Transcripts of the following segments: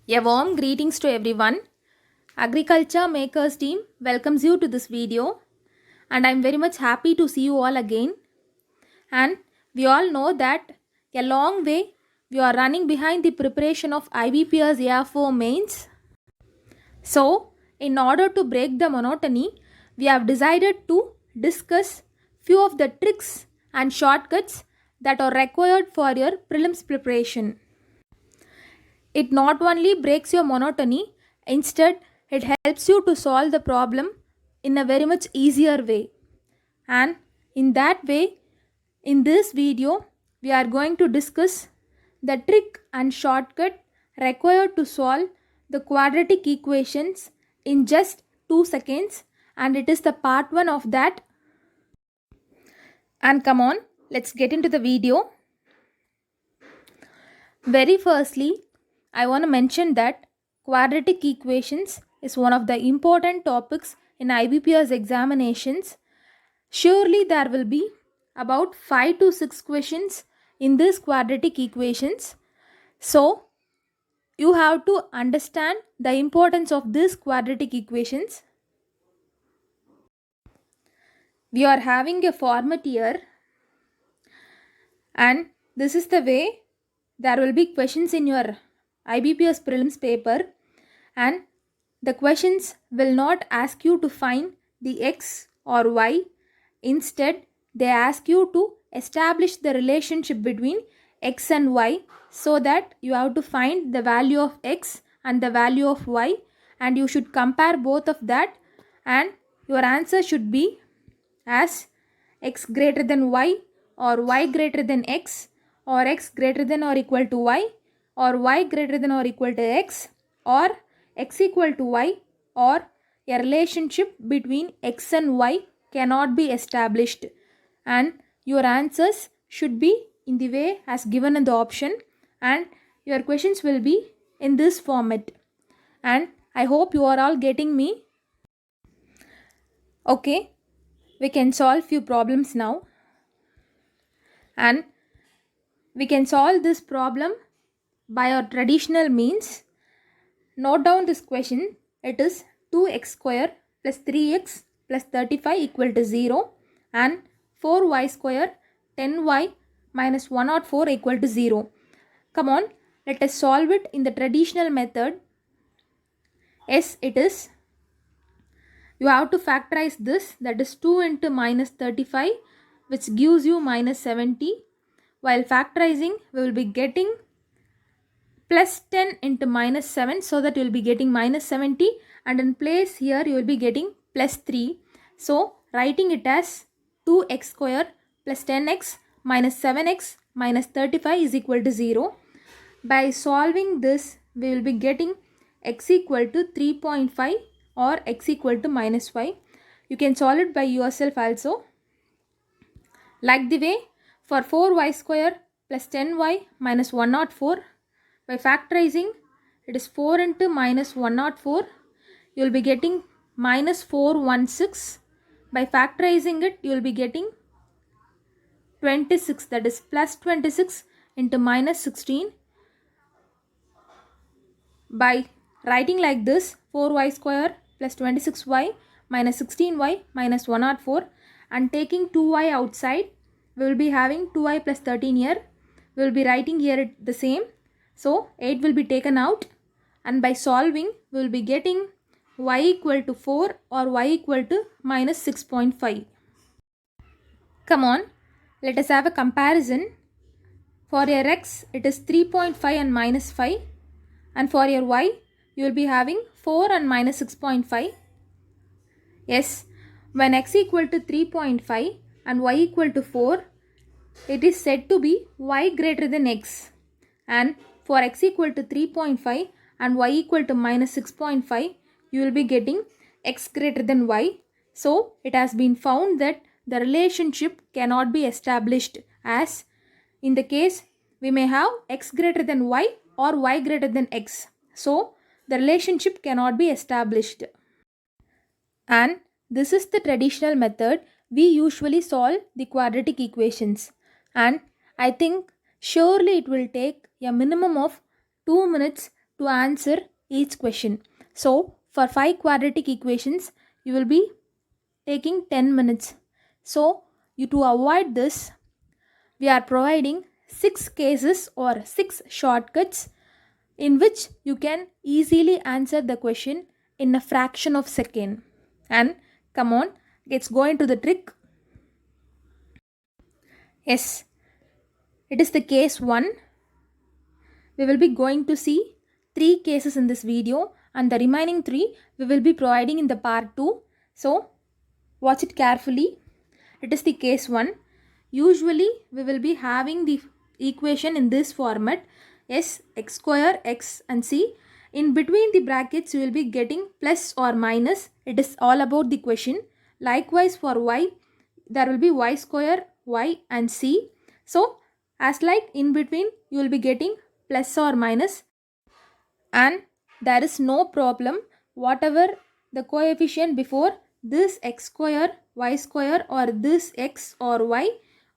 A warm greetings to everyone. Agriculture Makers team welcomes you to this video, and I'm very much happy to see you all again. And we all know that a long way we are running behind the preparation of IBPS AR4 mains. So, in order to break the monotony, we have decided to discuss few of the tricks and shortcuts that are required for your prelims preparation. It not only breaks your monotony, instead, it helps you to solve the problem in a very much easier way. And in that way, in this video, we are going to discuss the trick and shortcut required to solve the quadratic equations in just 2 seconds, and it is the part 1 of that. And come on, let's get into the video. Very firstly, I want to mention that quadratic equations is one of the important topics in IBPS examinations. Surely there will be about 5 to 6 questions in these quadratic equations. So, you have to understand the importance of these quadratic equations. We are having a format here, and this is the way there will be questions in your IBPS prelims paper, and the questions will not ask you to find the x or y. Instead, they ask you to establish the relationship between x and y, so that you have to find the value of x and the value of y, and you should compare both of that, and your answer should be as x greater than y, or y greater than x, or x greater than or equal to y, or y greater than or equal to x, or x equal to y, or a relationship between x and y cannot be established, and your answers should be in the way as given in the option, and your questions will be in this format. And I hope you are all getting me. Okay, we can solve few problems now, and we can solve this problem by our traditional means. Note down this question. It is 2x square plus 3x plus 35 equal to 0, and 4y square 10y minus 104 equal to 0. Come on, let us solve it in the traditional method. Yes, it is. You have to factorize this, that is 2 into minus 35, which gives you minus 70. While factorizing, we will be getting plus 10 into minus 7, so that you will be getting minus 70, and in place here you will be getting plus 3. So writing it as 2x square plus 10x minus 7x minus 35 is equal to 0. By solving this, we will be getting x equal to 3.5 or x equal to minus 5. You can solve it by yourself also. Like the way for 4y square plus 10y minus 104, by factorizing, it is 4 into minus 104. You will be getting minus 416. By factorizing it, you will be getting 26, that is plus 26 into minus 16. By writing like this, 4y square plus 26y minus 16y minus 104, and taking 2y outside, we will be having 2y plus 13 here. We will be writing here the same. So 8 will be taken out, and by solving, we will be getting y equal to 4 or y equal to minus 6.5. Come on, let us have a comparison. For your x, it is 3.5 and minus 5, and for your y, you will be having 4 and minus 6.5. Yes, when x equal to 3.5 and y equal to 4, it is said to be y greater than x, and for x equal to 3.5 and y equal to minus 6.5, you will be getting x greater than y. So it has been found that the relationship cannot be established, as in the case we may have x greater than y or y greater than x. So the relationship cannot be established. And this is the traditional method we usually solve the quadratic equations, and I think surely it will take a minimum of 2 minutes to answer each question. So for 5 quadratic equations, you will be taking 10 minutes. So to avoid this, we are providing 6 cases or 6 shortcuts in which you can easily answer the question in a fraction of second. And come on, let's go into the trick. Yes, it is the case 1. We will be going to see 3 cases in this video, and the remaining 3 we will be providing in the part 2. So watch it carefully. It is the case 1. Usually we will be having the equation in this format: s, x square, x and c. In between the brackets you will be getting plus or minus. It is all about the question. Likewise for y, there will be y square, y and c. So as like in between you will be getting plus or minus, and there is no problem whatever the coefficient before this x square, y square, or this x or y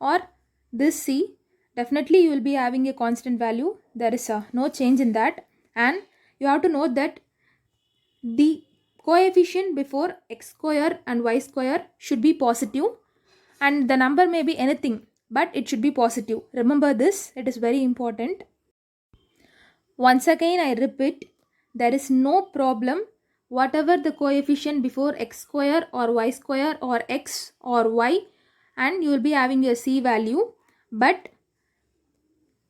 or this c, definitely you will be having a constant value. There is no change in that. And you have to note that the coefficient before x square and y square should be positive, and the number may be anything but it should be positive. Remember this, it is very important. Once again I repeat, there is no problem whatever the coefficient before x square or y square or x or y, and you will be having a c value, but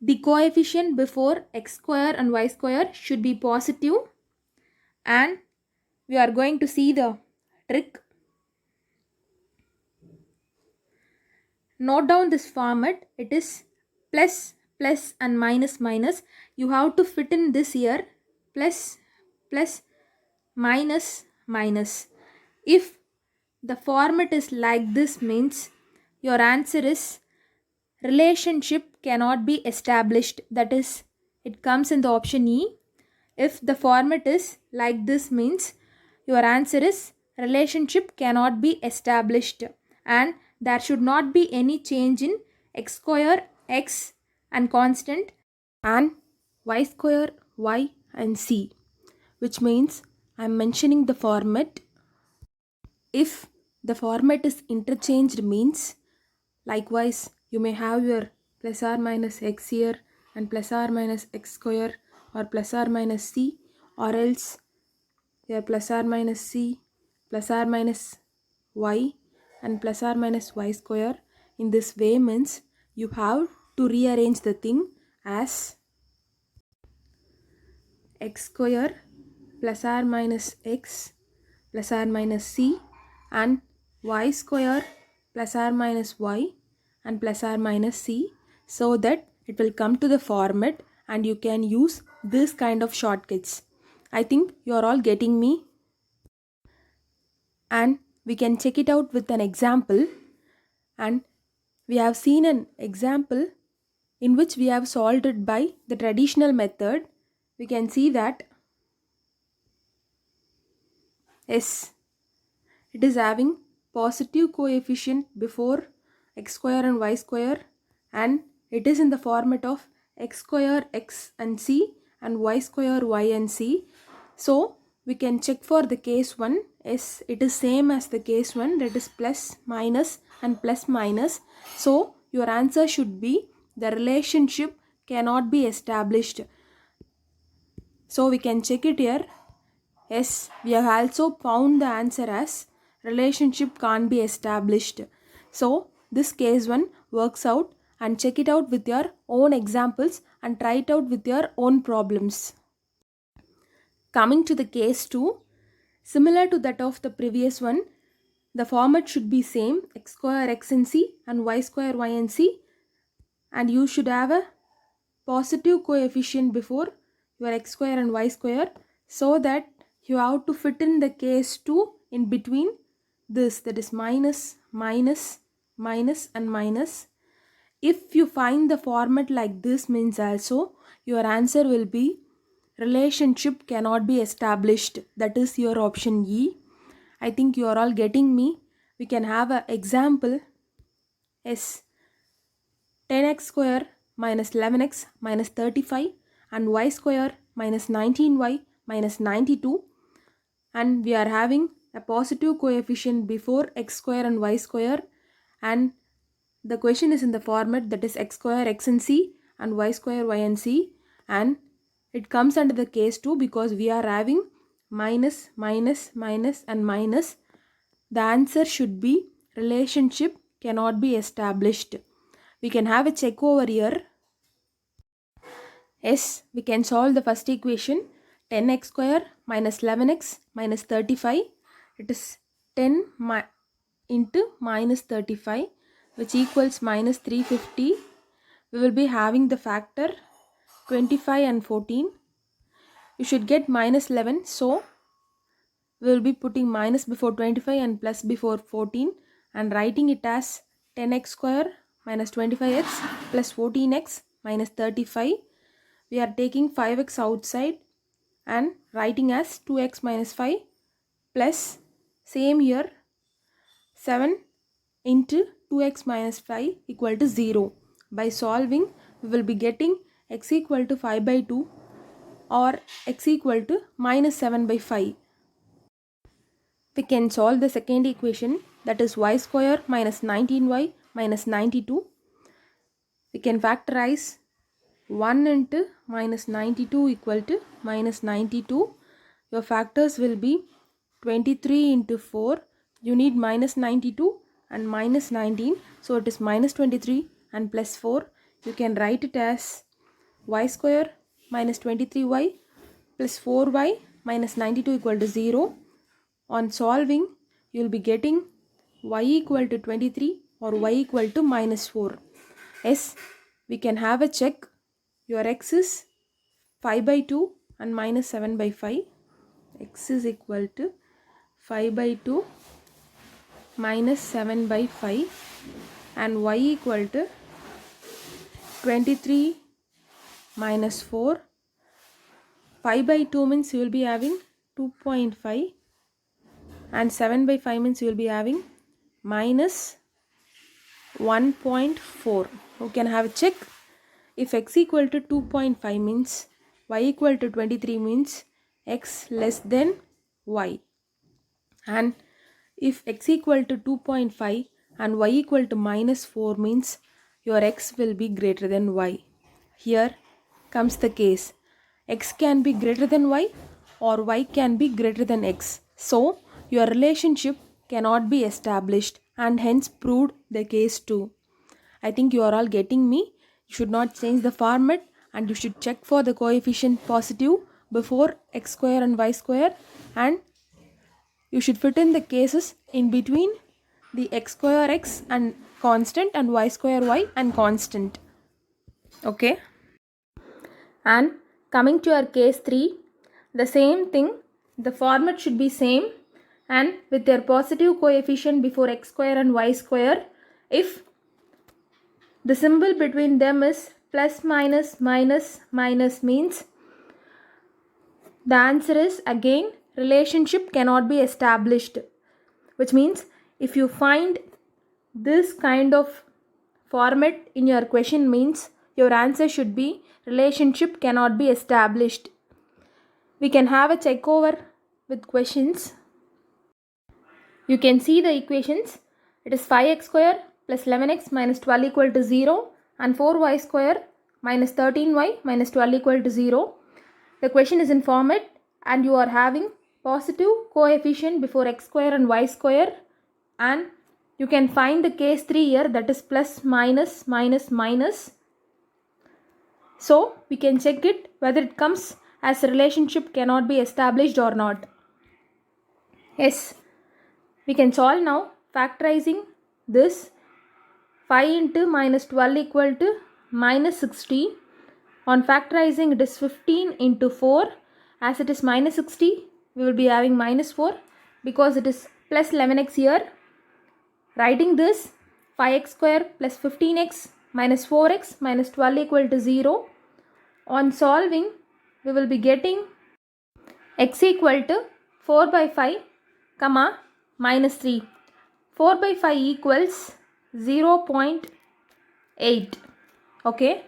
the coefficient before x square and y square should be positive. And we are going to see the trick. Note down this format. It is plus, plus and minus, minus. You have to fit in this here: plus, plus, minus, minus. If the format is like this, means your answer is relationship cannot be established. That is, it comes in the option E. If the format is like this, means your answer is relationship cannot be established, and there should not be any change in x square, x and constant, and y square, y and c, which means I am mentioning the format. If the format is interchanged, means likewise you may have your plus or minus x here and plus or minus x square, or plus or minus c, or else your plus or minus c, plus or minus y and plus or minus y square. In this way, means you have to rearrange the thing as x square plus or minus x plus or minus c, and y square plus or minus y and plus or minus c, so that it will come to the format and you can use this kind of shortcuts. I think you are all getting me, and we can check it out with an example. And we have seen an example in which we have solved it by the traditional method. We can see that yes, it is having positive coefficient before x square and y square, and it is in the format of x square, x and c, and y square, y and c. So we can check for the case 1. Yes, it is same as the case 1, that is plus, minus and plus, minus. So your answer should be the relationship cannot be established. So we can check it here. Yes, we have also found the answer as relationship can't be established. So this case 1 works out, and check it out with your own examples and try it out with your own problems. Coming to the case 2, similar to that of the previous one, the format should be same: x square, x and c, and y square, y and c, and you should have a positive coefficient before your x square and y square, so that you have to fit in the case 2 in between this, that is minus, minus, minus and minus. If you find the format like this, means also your answer will be relationship cannot be established. That is your option E. I think you are all getting me. We can have an example. Yes, 10x square minus 11x minus 35 and y square minus 19y minus 92, and we are having a positive coefficient before x square and y square, and the question is in the format that is x square x and c and y square y and c, and it comes under the case 2 because we are having minus, minus, minus and minus. The answer should be relationship cannot be established. We can have a check over here. Yes, we can solve the first equation. 10x square minus 11x minus 35. It is 10 into minus 35, which equals minus 350. We will be having the factor 25 and 14. You should get minus 11. So, we will be putting minus before 25 and plus before 14 and writing it as 10x square minus 25x plus 14x minus 35. We are taking 5x outside and writing as 2x minus 5 plus same here 7 into 2x minus 5 equal to 0. By solving, we will be getting x equal to 5 by 2 or x equal to minus 7 by 5. We can solve the second equation, that is y square minus 19y minus 92. We can factorize 1 into minus 92 equal to minus 92. Your factors will be 23 into 4. You need minus 92 and minus 19. So it is minus 23 and plus 4. You can write it as y square minus 23y plus 4y minus 92 equal to 0. On solving, you will be getting y equal to 23 or y equal to minus 4. Yes, we can have a check. Your x is 5 by 2 and minus 7 by 5. X is equal to 5 by 2 minus 7 by 5 and y equal to 23 minus 4. 5 by 2 means you will be having 2.5 and 7 by 5 means you will be having minus 1.4. You can have a check. If x equal to 2.5 means y equal to 23 means x less than y, and if x equal to 2.5 and y equal to minus 4 means your x will be greater than y. Here comes the case. X can be greater than y or y can be greater than x. So your relationship cannot be established and hence proved the case 2. I think you are all getting me. You should not change the format and you should check for the coefficient positive before x square and y square, and you should fit in the cases in between the x square x and constant and y square y and constant. Okay. And coming to our case 3, the same thing, the format should be same and with their positive coefficient before x square and y square. If the symbol between them is plus minus minus minus means the answer is again relationship cannot be established, which means if you find this kind of format in your question means your answer should be relationship cannot be established. We can have a check over with questions. You can see the equations. It is 5x square plus 11x minus 12 equal to 0 and 4y square minus 13y minus 12 equal to 0. The question is in format and you are having positive coefficient before x square and y square, and you can find the case 3 here, that is plus minus minus minus. So we can check it whether it comes as a relationship cannot be established or not. Yes, we can solve now factorizing this. 5 into minus 12 equal to minus 60. On factorizing it is 15 into 4. As it is minus 60, we will be having minus 4 because it is plus 11x here. Writing this 5x square plus 15x minus 4x minus 12 equal to 0. On solving, we will be getting x equal to 4 by 5 comma minus 3. 4 by 5 equals 0.8. Okay.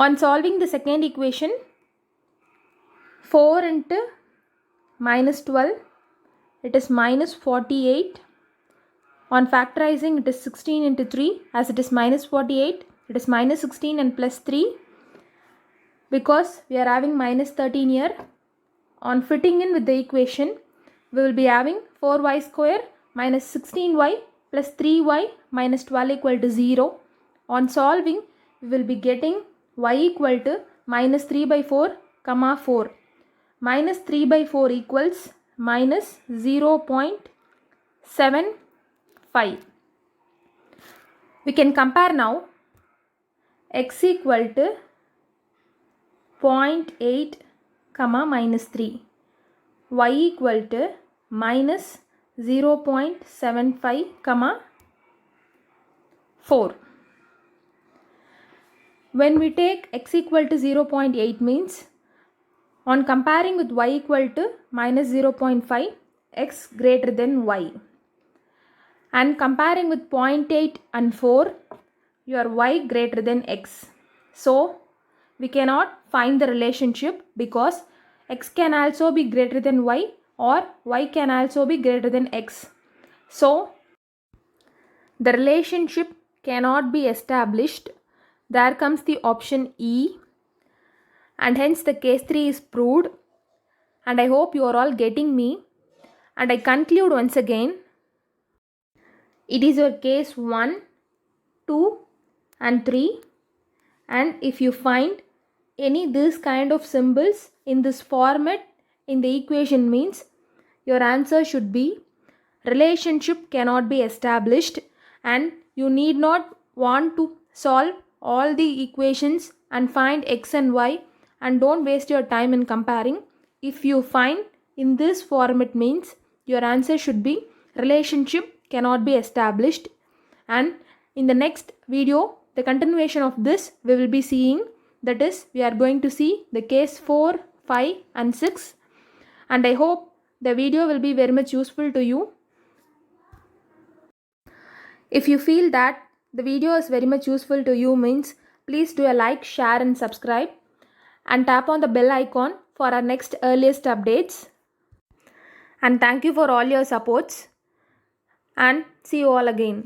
On solving the second equation, 4 into minus 12, it is minus 48. On factorizing, it is 16 into 3, as it is minus 48, it is minus 16 and plus 3, because we are having minus 13 here. On fitting in with the equation, we will be having 4y square minus 16y plus 3y minus 12 equal to 0. On solving, we will be getting y equal to minus 3 by 4, comma 4. Minus 3 by 4 equals minus 0.75. We can compare now. X equal to 0.8, comma minus 3. Y equal to minus 0.75, comma 4. When we take x equal to 0.8 means, on comparing with y equal to minus 0.5, x greater than y. And comparing with 0.8 and 4, your y greater than x. So, we cannot find the relationship because x can also be greater than y or y can also be greater than x. So, the relationship cannot be established. There comes the option E, and hence the case 3 is proved. And I hope you are all getting me. And I conclude once again. It is your case 1, 2 and 3. And if you find any this kind of symbols in this format in the equation means, your answer should be relationship cannot be established, and you need not want to solve all the equations and find x and y, and don't waste your time in comparing. If you find in this format means, your answer should be relationship cannot be established. And in the next video, the continuation of this we will be seeing, that is we are going to see the case 4, 5 and 6. And I hope the video will be very much useful to you. If you feel that the video is very much useful to you means, please do a like, share and subscribe, and tap on the bell icon for our next earliest updates. And thank you for all your supports, and see you all again.